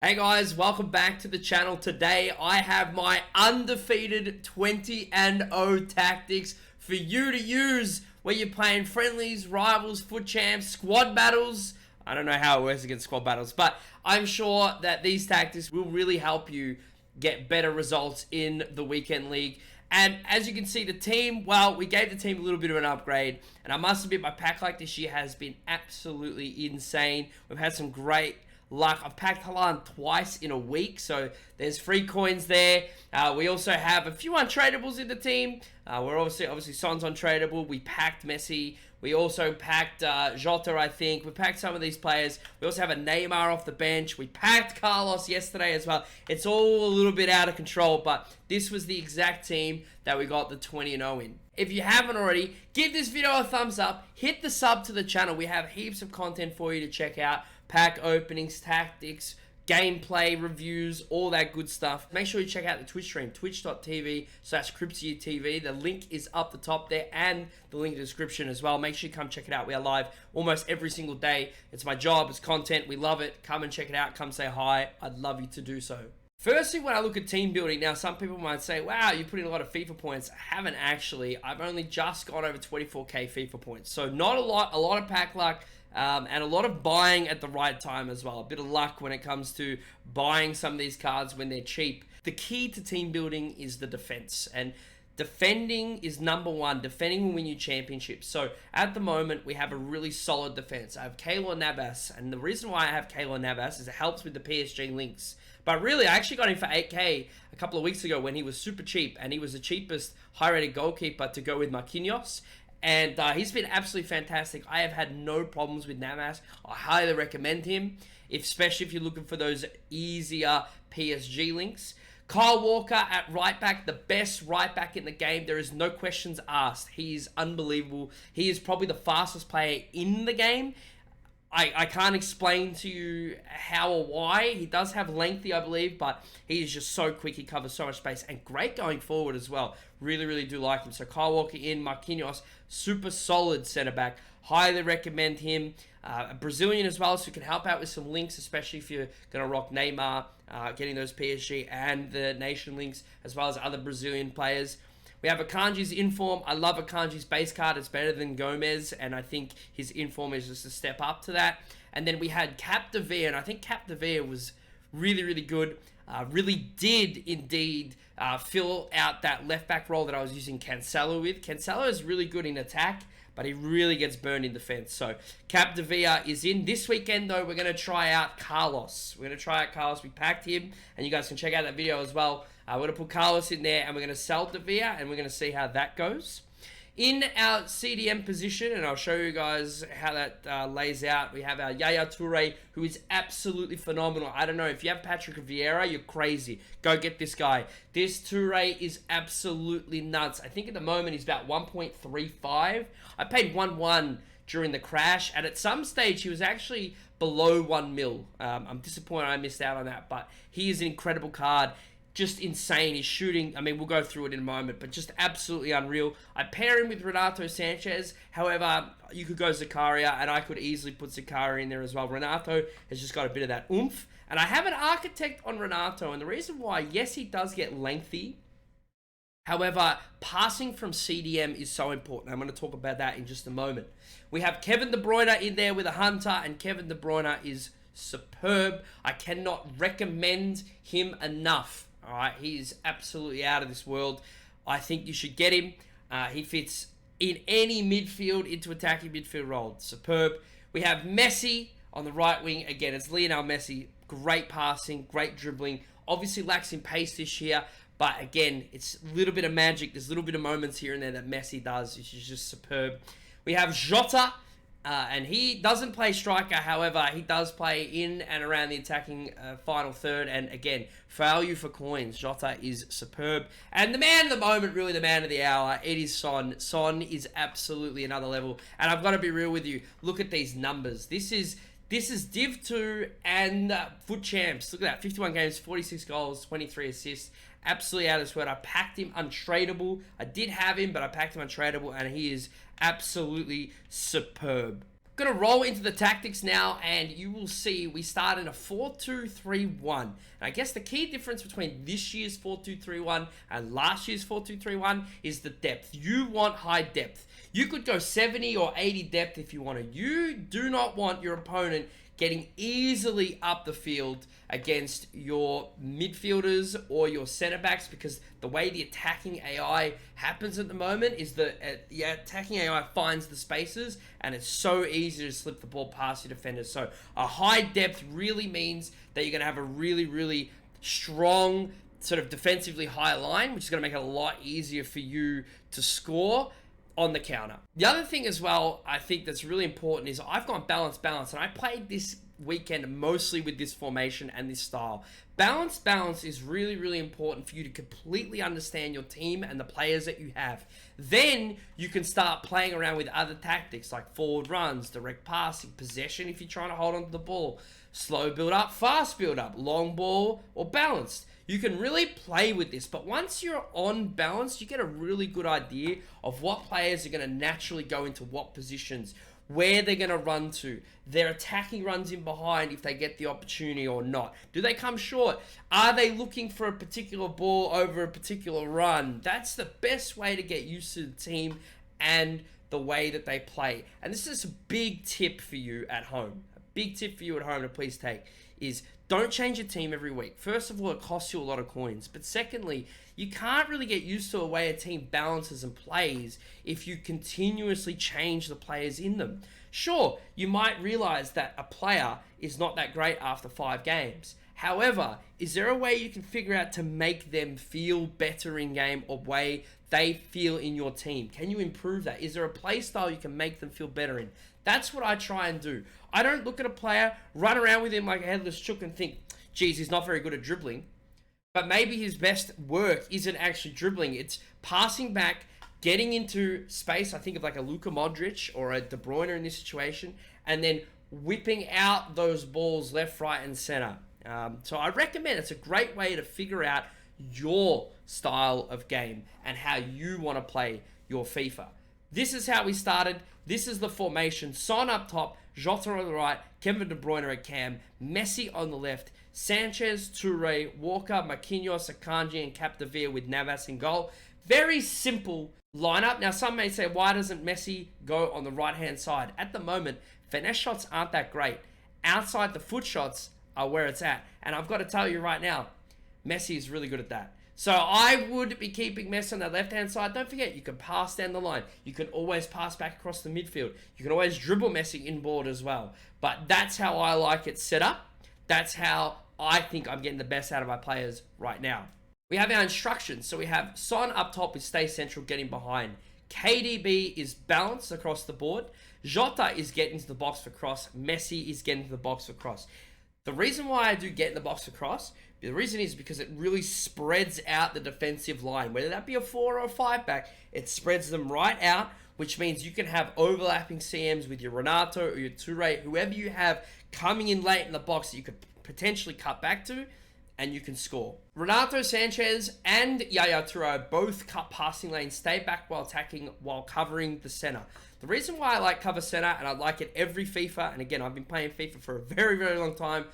Hey guys, welcome back to the channel. Today I have my undefeated 20-0 tactics for you to use where you're playing friendlies, rivals, foot champs, squad battles. I don't know how it works against squad battles, but I'm sure that these tactics will really help you get better results in the weekend league. And as you can see, the team, well, we gave the team a little bit of an upgrade. And I must admit, my pack luck this year has been absolutely insane. We've had some great luck. I've packed Haaland twice in a week, so there's free coins there. We also have a few untradables in the team. We're obviously Son's untradeable. We packed Messi. We also packed Jota, I think. We packed some of these players. We also have a Neymar off the bench. We packed Carlos yesterday as well. It's all a little bit out of control, but this was the exact team that we got the 20-0 in. If you haven't already, give this video a thumbs up. Hit the sub to the channel. We have heaps of content for you to check out. Pack openings, tactics, gameplay reviews, all that good stuff. Make sure you check out the Twitch stream, twitch.tv/CryptoYouTV. The link is up the top there and the link in the description as well. Make sure you come check it out. We are live almost every single day. It's my job, it's content, we love it. Come and check it out, come say hi. I'd love you to do so. Firstly, when I look at team building, now some people might say, wow, you put in a lot of FIFA points. I haven't actually. I've only just gone over 24k FIFA points. So not a lot of pack luck. And a lot of buying at the right time as well. A bit of luck when it comes to buying some of these cards when they're cheap. The key to team building is the defense. And defending is number one. Defending will win you championships. So at the moment, we have a really solid defense. I have Keylor Navas. And the reason why I have Keylor Navas is it helps with the PSG links. But really, I actually got him for 8k a couple of weeks ago when he was super cheap. And he was the cheapest high-rated goalkeeper to go with Marquinhos. And he's been absolutely fantastic. I have had no problems with Navas. I highly recommend him, especially if you're looking for those easier PSG links. Kyle Walker at right back, the best right back in the game. There is no questions asked. He is unbelievable. He is probably the fastest player in the game. I can't explain to you how or why. He does have lengthy, I believe, but he is just so quick. He covers so much space and great going forward as well. Really, really do like him. So Kyle Walker in, Marquinhos, super solid centre-back. Highly recommend him. A Brazilian as well, so can help out with some links, especially if you're going to rock Neymar, getting those PSG and the nation links, as well as other Brazilian players. We have Akanji's inform. I love Akanji's base card. It's better than Gomez, and I think his inform is just a step up to that. And then we had Capdevere, and I think Capdevere was really, really good. Really did indeed fill out that left-back role that I was using Cancelo with. Cancelo is really good in attack, but he really gets burned in defense. So Capdevere is in. This weekend, though, we're going to try out Carlos. We're going to try out Carlos. We packed him, and you guys can check out that video as well. We're going to put Carlos in there, and we're going to sell Devere, and we're going to see how that goes. In our CDM position, and I'll show you guys how that lays out, we have our Yaya Toure, who is absolutely phenomenal. I don't know, if you have Patrick Vieira, you're crazy. Go get this guy. This Toure is absolutely nuts. I think at the moment he's about 1.35. I paid 1-1 during the crash, and at some stage he was actually below 1 mil. I'm disappointed I missed out on that, but he is an incredible card. Just insane. He's shooting. I mean, we'll go through it in a moment, but just absolutely unreal. I pair him with Renato Sanchez. However, you could go Zakaria, and I could easily put Zakaria in there as well. Renato has just got a bit of that oomph. And I have an architect on Renato, and the reason why, yes, he does get lengthy. However, passing from CDM is so important. I'm going to talk about that in just a moment. We have Kevin De Bruyne in there with a Hunter, and Kevin De Bruyne is superb. I cannot recommend him enough. All right, he's absolutely out of this world. I think you should get him. He fits in any midfield into attacking midfield role. Superb. We have Messi on the right wing. Again, it's Lionel Messi. Great passing, great dribbling. Obviously lacks in pace this year. But again, it's a little bit of magic. There's a little bit of moments here and there that Messi does, which is just superb. We have Jota. And he doesn't play striker, however, he does play in and around the attacking final third. And again, value for coins. Jota is superb. And the man of the moment, really the man of the hour, it is Son. Son is absolutely another level. And I've got to be real with you. Look at these numbers. This is Div 2 and Foot Champs. Look at that. 51 games, 46 goals, 23 assists. Absolutely out of this world. I packed him untradeable. I did have him, but I packed him untradeable, and he is absolutely superb. Going to roll into the tactics now, and you will see we start in a 4-2-3-1. And I guess the key difference between this year's 4-2-3-1 and last year's 4-2-3-1 is the depth. You want high depth. You could go 70 or 80 depth if you wanted. You do not want your opponent getting easily up the field against your midfielders or your center backs, because the way the attacking AI happens at the moment is that the attacking AI finds the spaces, and it's so easy to slip the ball past your defenders. So a high depth really means that you're going to have a really, really strong sort of defensively high line, which is going to make it a lot easier for you to score on the counter. The other thing as well, I think that's really important is I've gone balance, and I played this weekend mostly with this formation and this style. Balance is really, really important for you to completely understand your team and the players that you have. Then you can start playing around with other tactics like forward runs, direct passing, possession if you're trying to hold on to the ball, slow build up, fast build up, long ball, or balanced. You can really play with this, but once you're on balance, you get a really good idea of what players are going to naturally go into what positions, where they're going to run to, their attacking runs in behind if they get the opportunity or not. Do they come short? Are they looking for a particular ball over a particular run? That's the best way to get used to the team and the way that they play. And this is a big tip for you at home. A big tip for you at home to please take is don't change your team every week. First of all, it costs you a lot of coins. But secondly, you can't really get used to a way a team balances and plays if you continuously change the players in them. Sure, you might realize that a player is not that great after 5 games. However, is there a way you can figure out to make them feel better in game or way they feel in your team? Can you improve that? Is there a play style you can make them feel better in? That's what I try and do. I don't look at a player, run around with him like a headless chook and think, geez, he's not very good at dribbling. But maybe his best work isn't actually dribbling. It's passing back, getting into space. I think of like a Luka Modric or a De Bruyne in this situation, and then whipping out those balls left, right, and center. So I recommend it's a great way to figure out your style of game and how you want to play your FIFA. This is how we started. This is the formation. Son up top, Jota on the right, Kevin De Bruyne at cam, Messi on the left, Sanchez, Toure, Walker, Marquinhos, Akanji, and Capdevila with Navas in goal. Very simple lineup. Now, some may say, why doesn't Messi go on the right-hand side? At the moment, finesse shots aren't that great. Outside the foot shots are where it's at. And I've got to tell you right now, Messi is really good at that. So I would be keeping Messi on the left-hand side. Don't forget, you can pass down the line. You can always pass back across the midfield. You can always dribble Messi inboard as well. But that's how I like it set up. That's how I think I'm getting the best out of my players right now. We have our instructions. So we have Son up top with stay central, getting behind. KDB is balanced across the board. Jota is getting to the box for cross. Messi is getting to the box for cross. The reason why I do get in the box for cross, the reason is because it really spreads out the defensive line. Whether that be a 4 or a 5 back, it spreads them right out, which means you can have overlapping CMs with your Renato or your Toure, whoever you have coming in late in the box that you could potentially cut back to, and you can score. Renato Sanchez and Yaya Toure both cut passing lanes, stay back while attacking, while covering the center. The reason why I like cover center, and I like it every FIFA, and again, I've been playing FIFA for a very, very long time,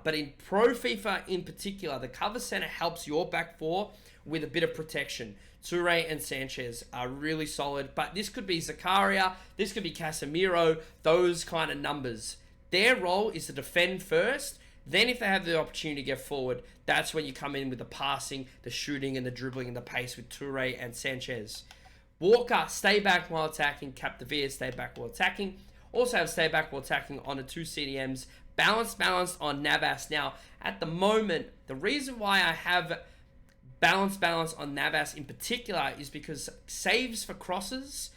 but in Pro FIFA in particular, the cover center helps your back four with a bit of protection. Toure and Sanchez are really solid, but this could be Zakaria, this could be Casemiro, those kind of numbers. Their role is to defend first. Then if they have the opportunity to get forward, that's when you come in with the passing, the shooting, and the dribbling and the pace with Toure and Sanchez. Walker, stay back while attacking. Capdevila, stay back while attacking. Also have stay back while attacking on the 2 CDMs. Balanced on Navas. Now, at the moment, the reason why I have balance on Navas in particular is because saves for crosses,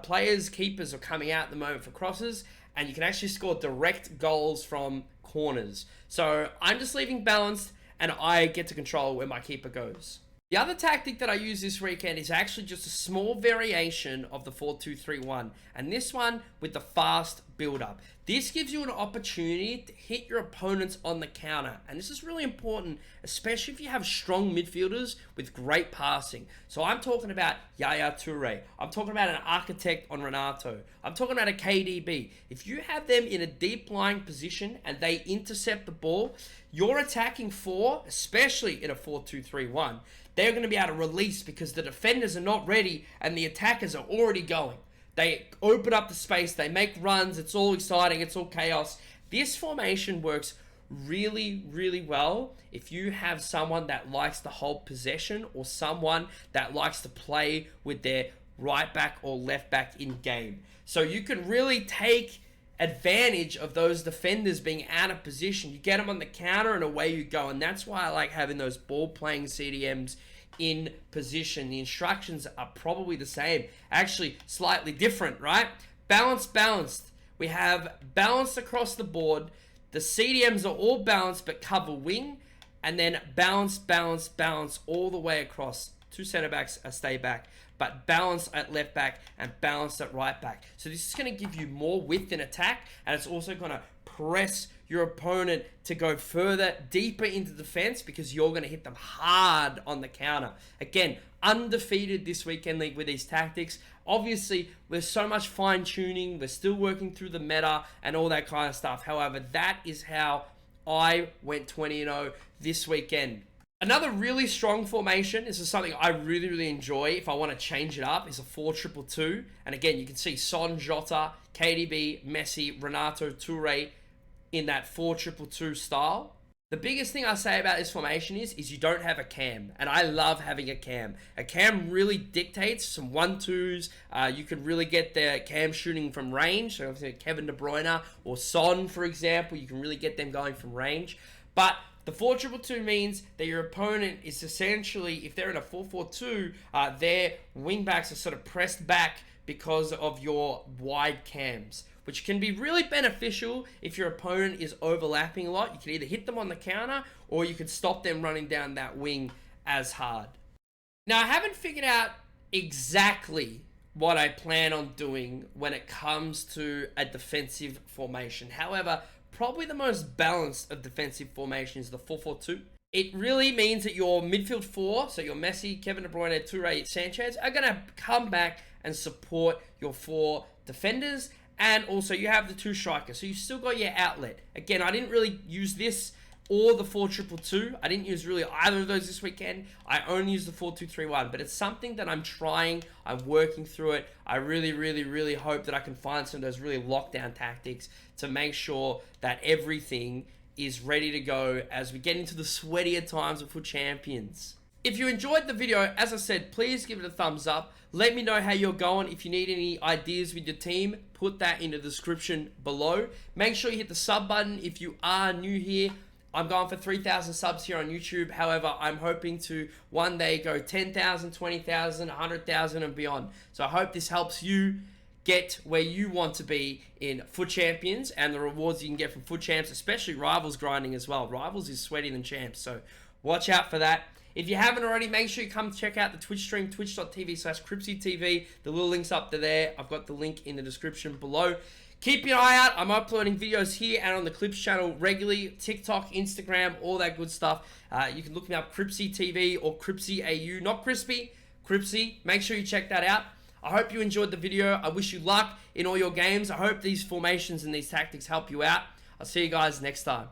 players, keepers are coming out at the moment for crosses, and you can actually score direct goals from corners. So I'm just leaving balanced, and I get to control where my keeper goes. The other tactic that I use this weekend is actually just a small variation of the 4-2-3-1, and this one with the fast build-up. This gives you an opportunity to hit your opponents on the counter, and this is really important, especially if you have strong midfielders with great passing. So I'm talking about Yaya Toure. I'm talking about an architect on Renato. I'm talking about a KDB. If you have them in a deep lying position and they intercept the ball, your attacking four, especially in a 4-2-3-1, they're going to be able to release because the defenders are not ready and the attackers are already going. They open up the space, they make runs, it's all exciting, it's all chaos. This formation works really, really well if you have someone that likes to hold possession or someone that likes to play with their right back or left back in game. So you can really take advantage of those defenders being out of position. You get them on the counter and away you go. And that's why I like having those ball playing CDMs in position. The instructions are probably the same, actually slightly different, right? Balanced. We have balanced across the board. The CDMs are all balanced but cover wing, and then balance all the way across. Two center backs stay back, but balance at left back and balance at right back. So this is going to give you more width in attack, and it's also going to press your opponent to go further, deeper into defense, because you're going to hit them hard on the counter. Again, undefeated this weekend league with these tactics. Obviously, there's so much fine tuning. We're still working through the meta and all that kind of stuff. However, that is how I went 20-0 this weekend. Another really strong formation, this is something I really, really enjoy if I want to change it up, is a 4-2-2. And again, you can see Son, Jota, KDB, Messi, Renato, Toure in that 4-2-2 style. The biggest thing I say about this formation is you don't have a cam, and I love having a cam. A cam really dictates some 1-2s. You can really get the cam shooting from range. So Kevin De Bruyne or Son, for example, you can really get them going from range. But the 4-2-2 means that your opponent is essentially, if they're in a 4-4-2, their wingbacks are sort of pressed back because of your wide cams, which can be really beneficial if your opponent is overlapping a lot. You can either hit them on the counter or you can stop them running down that wing as hard. Now, I haven't figured out exactly what I plan on doing when it comes to a defensive formation. However, probably the most balanced of defensive formations is the 4-4-2. It really means that your midfield four, so your Messi, Kevin De Bruyne, Toure, Sanchez, are going to come back and support your four defenders. And also you have the two strikers. So you've still got your outlet. Again, I didn't really use this or the 4-2-2. I didn't use really either of those this weekend. I only used the 4-2-3-1. But it's something that I'm trying. I'm working through it. I really, really, really hope that I can find some of those really lockdown tactics to make sure that everything is ready to go as we get into the sweatier times of FUT Champions. If you enjoyed the video, as I said, please give it a thumbs up. Let me know how you're going. If you need any ideas with your team, put that in the description below. Make sure you hit the sub button if you are new here. I'm going for 3,000 subs here on YouTube. However, I'm hoping to one day go 10,000, 20,000, 100,000 and beyond. So I hope this helps you get where you want to be in FUT Champions and the rewards you can get from FUT Champs, especially Rivals grinding as well. Rivals is sweatier than Champs, so watch out for that. If you haven't already, make sure you come check out the Twitch stream, twitch.tv/CrypsyTV. The little link's up to there. I've got the link in the description below. Keep your eye out. I'm uploading videos here and on the Clips channel regularly. TikTok, Instagram, all that good stuff. You can look me up, CrypsyTV or CrypsyAU. Not Crispy, Cripsy. Make sure you check that out. I hope you enjoyed the video. I wish you luck in all your games. I hope these formations and these tactics help you out. I'll see you guys next time.